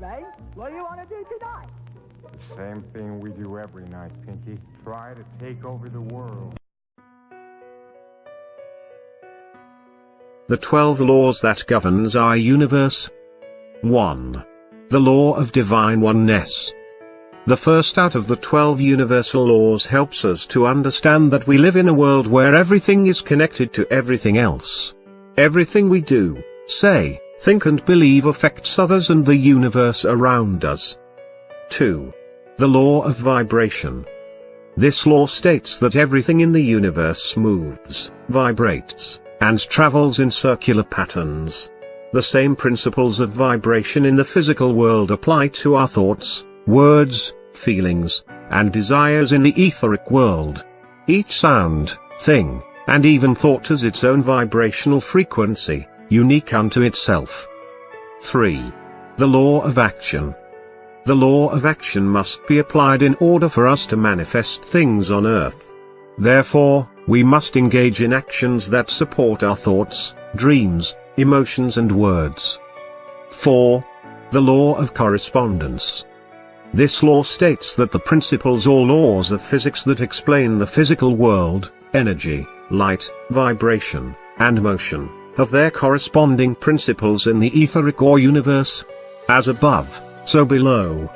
Ray. What do you want to do tonight? The same thing we do every night, Pinky. Try to take over the world. The 12 laws that governs our universe. 1. The law of divine oneness. The first out of the 12 universal laws helps us to understand that we live in a world where everything is connected to everything else. Everything we do, say, think and believe affects others and the universe around us. 2. The law of vibration. This law states that everything in the universe moves, vibrates, and travels in circular patterns. The same principles of vibration in the physical world apply to our thoughts, words, feelings, and desires in the etheric world. Each sound, thing, and even thought has its own vibrational frequency, unique unto itself. 3. The law of action. The law of action must be applied in order for us to manifest things on earth. Therefore, we must engage in actions that support our thoughts, dreams, emotions and words. 4. The law of correspondence. This law states that the principles or laws of physics that explain the physical world, energy, light, vibration, and motion, have their corresponding principles in the etheric or universe. As above, so below.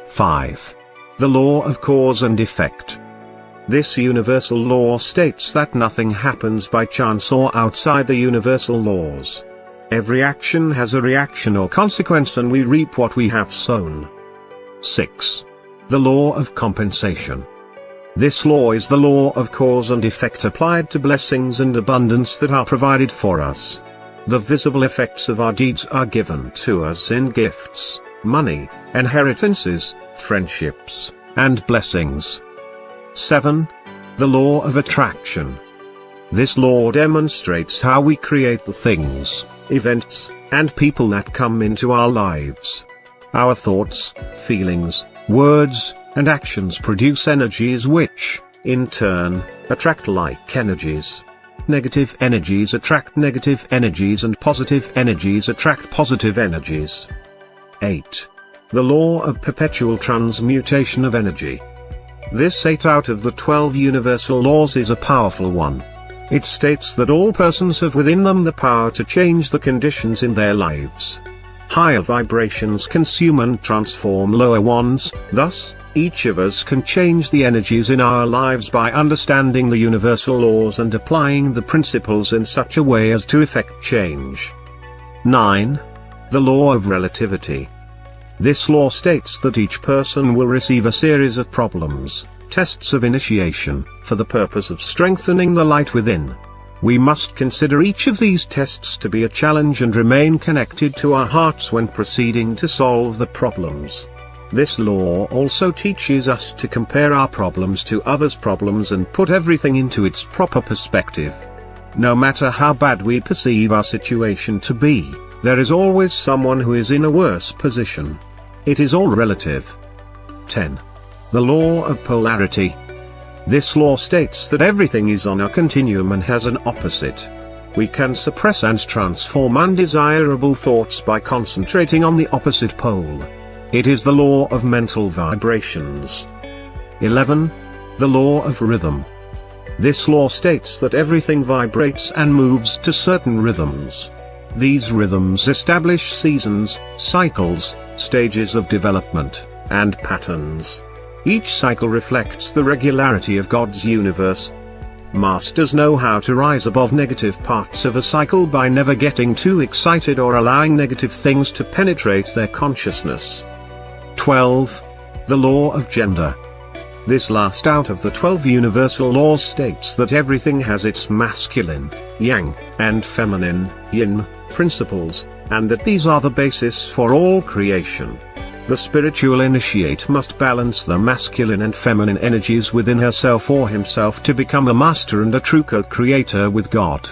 5. The law of cause and effect. This universal law states that nothing happens by chance or outside the universal laws. Every action has a reaction or consequence and we reap what we have sown. 6. The law of compensation. This law is the law of cause and effect applied to blessings and abundance that are provided for us. The visible effects of our deeds are given to us in gifts, money, inheritances, friendships, and blessings. 7. The law of attraction. This law demonstrates how we create the things, events, and people that come into our lives. Our thoughts, feelings, words, and actions produce energies which, in turn, attract like energies. Negative energies attract negative energies and positive energies attract positive energies. 8. The law of perpetual transmutation of energy. This 8 out of the 12 universal laws is a powerful one. It states that all persons have within them the power to change the conditions in their lives. Higher vibrations consume and transform lower ones, thus, each of us can change the energies in our lives by understanding the universal laws and applying the principles in such a way as to effect change. 9. The law of relativity. This law states that each person will receive a series of problems, tests of initiation, for the purpose of strengthening the light within. We must consider each of these tests to be a challenge and remain connected to our hearts when proceeding to solve the problems. This law also teaches us to compare our problems to others' problems and put everything into its proper perspective. No matter how bad we perceive our situation to be, there is always someone who is in a worse position. It is all relative. 10. The law of polarity. This law states that everything is on a continuum and has an opposite. We can suppress and transform undesirable thoughts by concentrating on the opposite pole. It is the law of mental vibrations. 11. The law of rhythm. This law states that everything vibrates and moves to certain rhythms. These rhythms establish seasons, cycles, stages of development, and patterns. Each cycle reflects the regularity of God's universe. Masters know how to rise above negative parts of a cycle by never getting too excited or allowing negative things to penetrate their consciousness. 12. The law of gender. This last out of the 12 universal laws states that everything has its masculine, yang, and feminine, yin, principles, and that these are the basis for all creation. The spiritual initiate must balance the masculine and feminine energies within herself or himself to become a master and a true co-creator with God.